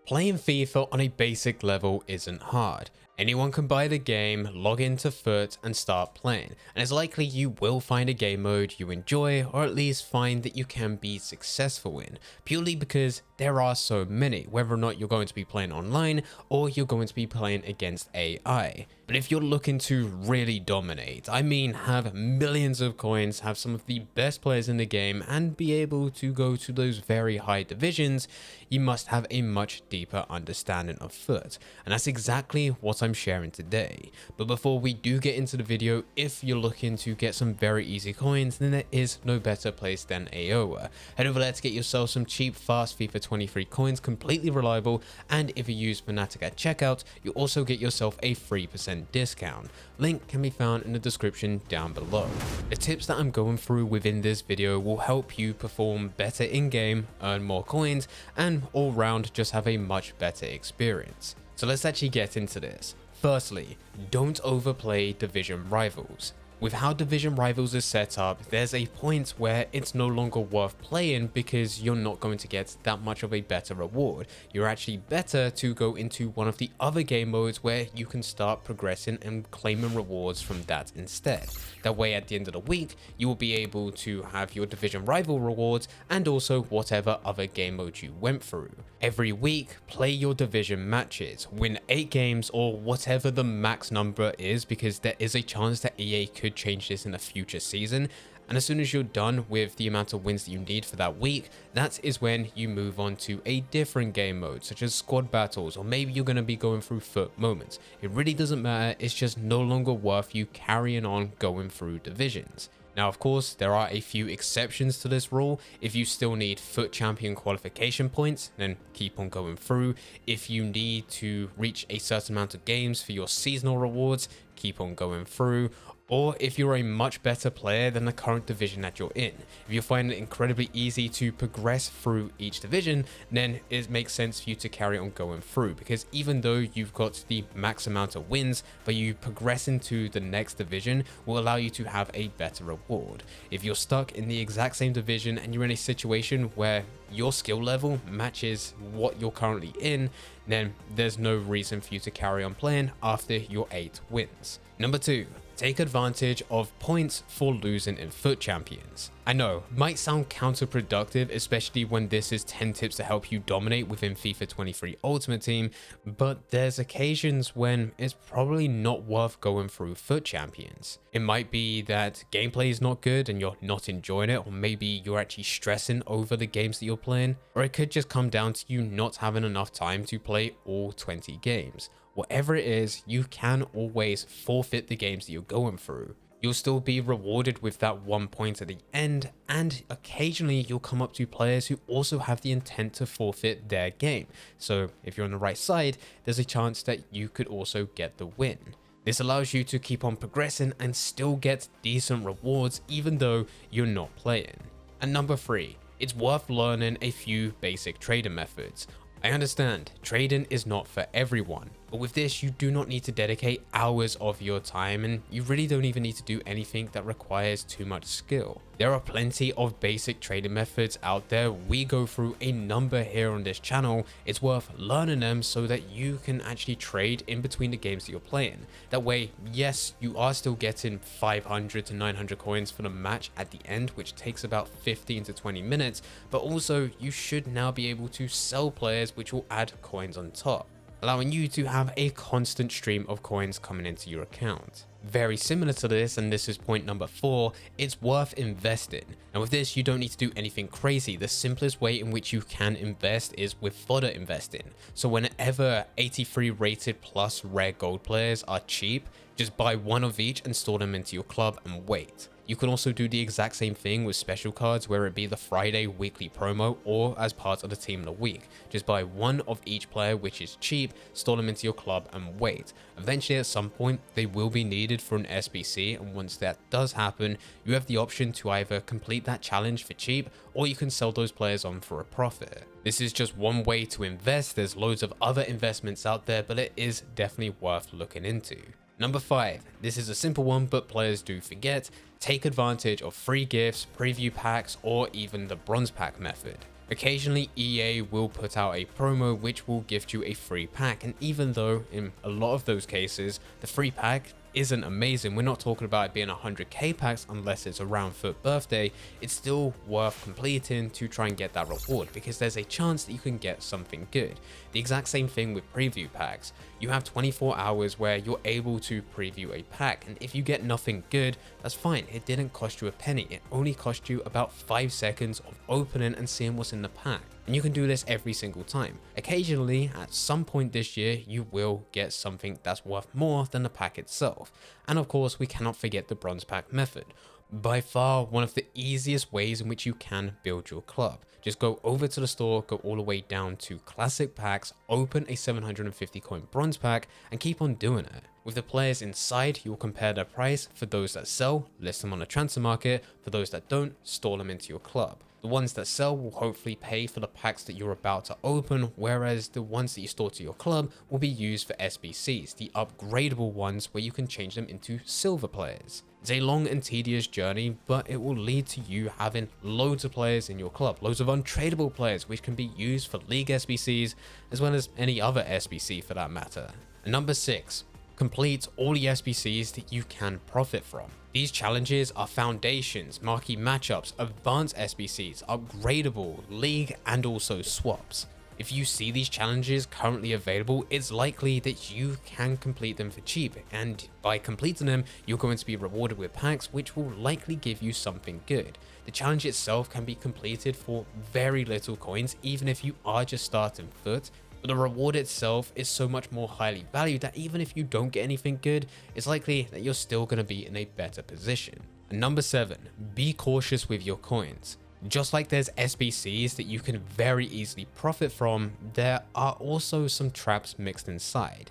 Playing FIFA on a basic level isn't hard. Anyone can buy the game, log into FUT and start playing, and it's likely you will find a game mode you enjoy, or at least find that you can be successful in, purely because there are so many, whether or not you're going to be playing online or you're going to be playing against AI. But if you're looking to really dominate, I mean have millions of coins, have some of the best players in the game, and be able to go to those very high divisions, you must have a much deeper understanding of FUT, and that's exactly what I'm sharing today. But before we do get into the video, if you're looking to get some very easy coins, then there is no better place than AOA. Head over there to get yourself some cheap, fast FIFA23 coins, completely reliable, and if you use Fnatic at checkout, you also get yourself a 3% discount. Link can be found in the description down below. The tips that I'm going through within this video will help you perform better in-game, earn more coins, and all round just have a much better experience. So let's actually get into this. Firstly, don't overplay division rivals. With how division rivals is set up, there's a point where it's no longer worth playing because you're not going to get that much of a better reward. You're actually better to go into one of the other game modes where you can start progressing and claiming rewards from that instead. That way at the end of the week, you will be able to have your division rival rewards and also whatever other game mode you went through. Every week, play your division matches, win 8 games or whatever the max number is, because there is a chance that EA could change this in a future season. And as soon as you're done with the amount of wins that you need for that week, that is when you move on to a different game mode, such as squad battles, or maybe you're going to be going through FUT moments. It really doesn't matter, it's just no longer worth you carrying on going through divisions. Now, of course, there are a few exceptions to this rule. If you still need FUT Champion qualification points, then keep on going through. If you need to reach a certain amount of games for your seasonal rewards, keep on going through. Or if you're a much better player than the current division that you're in, if you find it incredibly easy to progress through each division, then it makes sense for you to carry on going through, because even though you've got the max amount of wins, but you progress into the next division will allow you to have a better reward. If you're stuck in the exact same division and you're in a situation where your skill level matches what you're currently in, then there's no reason for you to carry on playing after your 8 wins. Number 2. Take advantage of points for losing in FUT Champions. I know, might sound counterproductive, especially when this is 10 tips to help you dominate within FIFA 23 Ultimate Team, but there's occasions when it's probably not worth going through FUT Champions. It might be that gameplay is not good and you're not enjoying it, or maybe you're actually stressing over the games that you're playing, or it could just come down to you not having enough time to play all 20 games. Whatever it is, you can always forfeit the games that you're going through. You'll still be rewarded with that 1 point at the end, and occasionally you'll come up to players who also have the intent to forfeit their game. So if you're on the right side, there's a chance that you could also get the win. This allows you to keep on progressing and still get decent rewards even though you're not playing. And number 3, it's worth learning a few basic trading methods. I understand, trading is not for everyone, but with this you do not need to dedicate hours of your time, and you really don't even need to do anything that requires too much skill. There are plenty of basic trading methods out there. We go through a number here on this channel. It's worth learning them so that you can actually trade in between the games that you're playing. That way, yes, you are still getting 500 to 900 coins for the match at the end, which takes about 15 to 20 minutes, but also you should now be able to sell players, which will add coins on top, allowing you to have a constant stream of coins coming into your account. Very similar to this, and this is point number 4, it's worth investing. And with this, you don't need to do anything crazy. The simplest way in which you can invest is with fodder investing. So whenever 83 rated plus rare gold players are cheap, just buy 1 of each and store them into your club and wait. You can also do the exact same thing with special cards, whether it be the Friday weekly promo or as part of the team of the week. Just buy 1 of each player, which is cheap, store them into your club and wait. Eventually at some point they will be needed for an SBC, and once that does happen, you have the option to either complete that challenge for cheap or you can sell those players on for a profit. This is just one way to invest. There's loads of other investments out there, but it is definitely worth looking into. Number 5, this is a simple one, but players do forget. Take advantage of free gifts, preview packs, or even the bronze pack method. Occasionally EA will put out a promo which will gift you a free pack, and even though in a lot of those cases the free pack isn't amazing, we're not talking about it being 100k packs unless it's around FUT birthday, it's still worth completing to try and get that reward because there's a chance that you can get something good. The exact same thing with preview packs. You have 24 hours where you're able to preview a pack, and if you get nothing good, that's fine. It didn't cost you a penny. It only cost you about 5 seconds of opening and seeing what's in the pack. And you can do this every single time. Occasionally, at some point this year, you will get something that's worth more than the pack itself. And of course, we cannot forget the bronze pack method. By far one of the easiest ways in which you can build your club. Just go over to the store, go all the way down to classic packs, open a 750 coin bronze pack, and keep on doing it. With the players inside, you will compare their price. For those that sell, list them on the transfer market. For those that don't, store them into your club. The ones that sell will hopefully pay for the packs that you're about to open, whereas the ones that you store to your club will be used for SBCs, the upgradable ones where you can change them into silver players. It's a long and tedious journey, but it will lead to you having loads of players in your club, loads of untradeable players which can be used for league SBCs as well as any other SBC for that matter. And number 6. Complete all the SBCs that you can profit from. These challenges are foundations, marquee matchups, advanced SBCs, upgradable, league, and also swaps. If you see these challenges currently available, it's likely that you can complete them for cheap, and by completing them, you're going to be rewarded with packs which will likely give you something good. The challenge itself can be completed for very little coins, even if you are just starting FUT. But the reward itself is so much more highly valued that even if you don't get anything good, it's likely that you're still going to be in a better position. And number 7, be cautious with your coins. Just like there's SBCs that you can very easily profit from, there are also some traps mixed inside.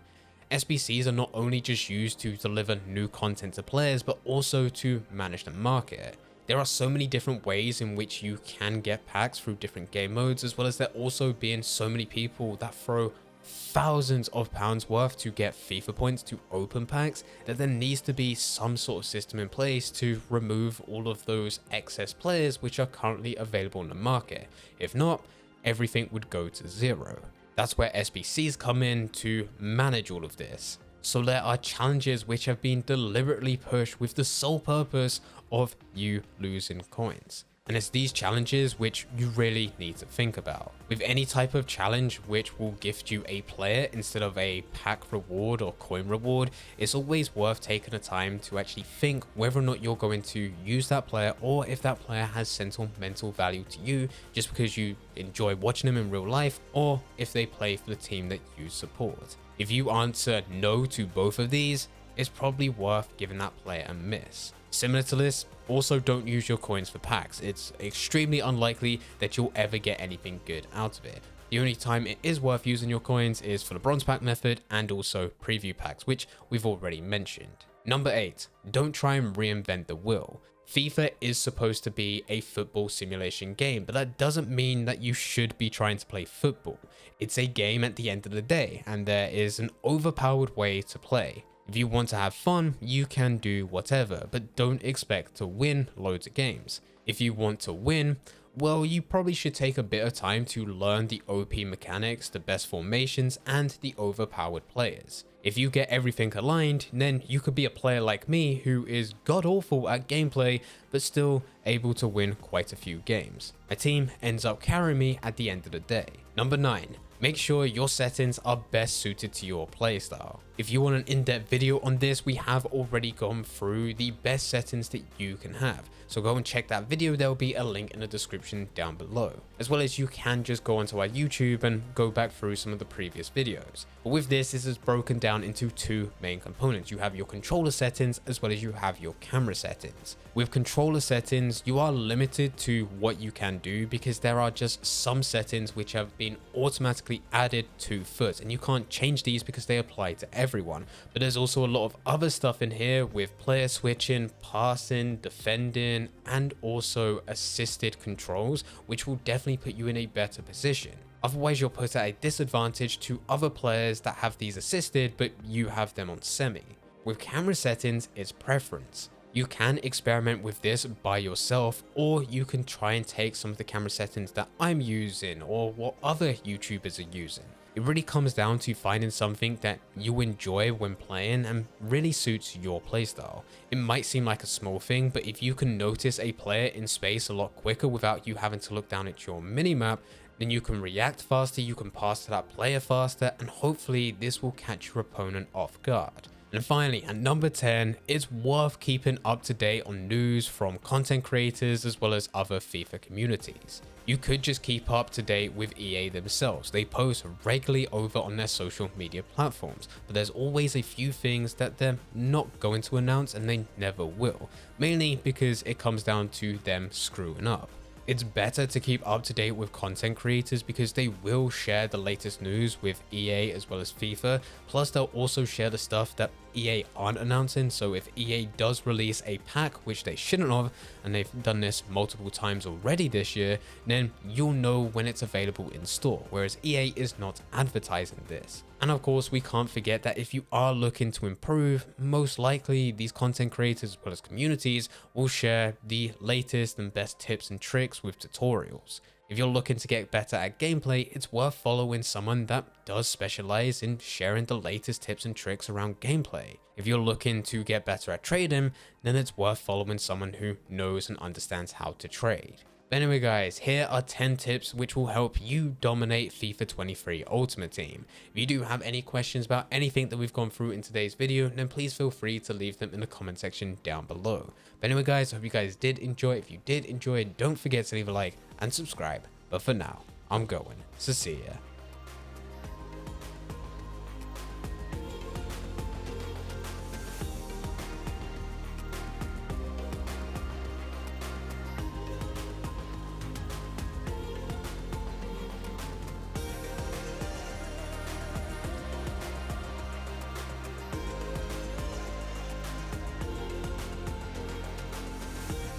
SBCs are not only just used to deliver new content to players, but also to manage the market. There are so many different ways in which you can get packs through different game modes, as well as there also being so many people that throw thousands of pounds worth to get FIFA points to open packs, that there needs to be some sort of system in place to remove all of those excess players which are currently available in the market. If not, everything would go to zero. That's where SBCs come in to manage all of this. So there are challenges which have been deliberately pushed with the sole purpose of you losing coins. And it's these challenges which you really need to think about. With any type of challenge which will gift you a player instead of a pack reward or coin reward, it's always worth taking the time to actually think whether or not you're going to use that player, or if that player has sentimental value to you just because you enjoy watching them in real life, or if they play for the team that you support. If you answer no to both of these, it's probably worth giving that player a miss. Similar to this, also don't use your coins for packs. It's extremely unlikely that you'll ever get anything good out of it. The only time it is worth using your coins is for the bronze pack method and also preview packs, which we've already mentioned. Number 8, don't try and reinvent the wheel. FIFA is supposed to be a football simulation game, but that doesn't mean that you should be trying to play football. It's a game at the end of the day, and there is an overpowered way to play. If you want to have fun, you can do whatever, but don't expect to win loads of games. If you want to win, well, you probably should take a bit of time to learn the OP mechanics, the best formations, and the overpowered players. If you get everything aligned, then you could be a player like me who is god-awful at gameplay, but still able to win quite a few games. My team ends up carrying me at the end of the day. Number 9. Make sure your settings are best suited to your playstyle. If you want an in-depth video on this, we have already gone through the best settings that you can have. So go and check that video, there will be a link in the description down below. As well as you can just go onto our YouTube and go back through some of the previous videos. But with this is broken down into 2 main components. You have your controller settings as well as you have your camera settings. With controller settings, you are limited to what you can do because there are just some settings which have been automatically added to FUT, and you can't change these because they apply to everyone. But there's also a lot of other stuff in here with player switching, passing, defending, and also assisted controls, which will definitely put you in a better position. Otherwise, you're put at a disadvantage to other players that have these assisted, but you have them on semi. With camera settings, it's preference. You can experiment with this by yourself, or you can try and take some of the camera settings that I'm using or what other YouTubers are using. It really comes down to finding something that you enjoy when playing and really suits your playstyle. It might seem like a small thing, but if you can notice a player in space a lot quicker without you having to look down at your minimap, then you can react faster, you can pass to that player faster, and hopefully this will catch your opponent off guard. And finally, at number 10, it's worth keeping up to date on news from content creators as well as other FIFA communities. You could just keep up to date with EA themselves. They post regularly over on their social media platforms, but there's always a few things that they're not going to announce and they never will, mainly because it comes down to them screwing up. It's better to keep up to date with content creators because they will share the latest news with EA as well as FIFA, plus they'll also share the stuff that EA aren't announcing. So if EA does release a pack, which they shouldn't have, and they've done this multiple times already this year, then you'll know when it's available in store, whereas EA is not advertising this. And of course, we can't forget that if you are looking to improve, most likely these content creators as well as communities will share the latest and best tips and tricks with tutorials. If you're looking to get better at gameplay, it's worth following someone that does specialize in sharing the latest tips and tricks around gameplay. If you're looking to get better at trading, then it's worth following someone who knows and understands how to trade. But anyway guys, here are 10 tips which will help you dominate FIFA 23 Ultimate Team. If you do have any questions about anything that we've gone through in today's video, then please feel free to leave them in the comment section down below. But anyway guys, I hope you guys did enjoy. If you did enjoy, don't forget to leave a like and subscribe. But for now, I'm going. So see ya.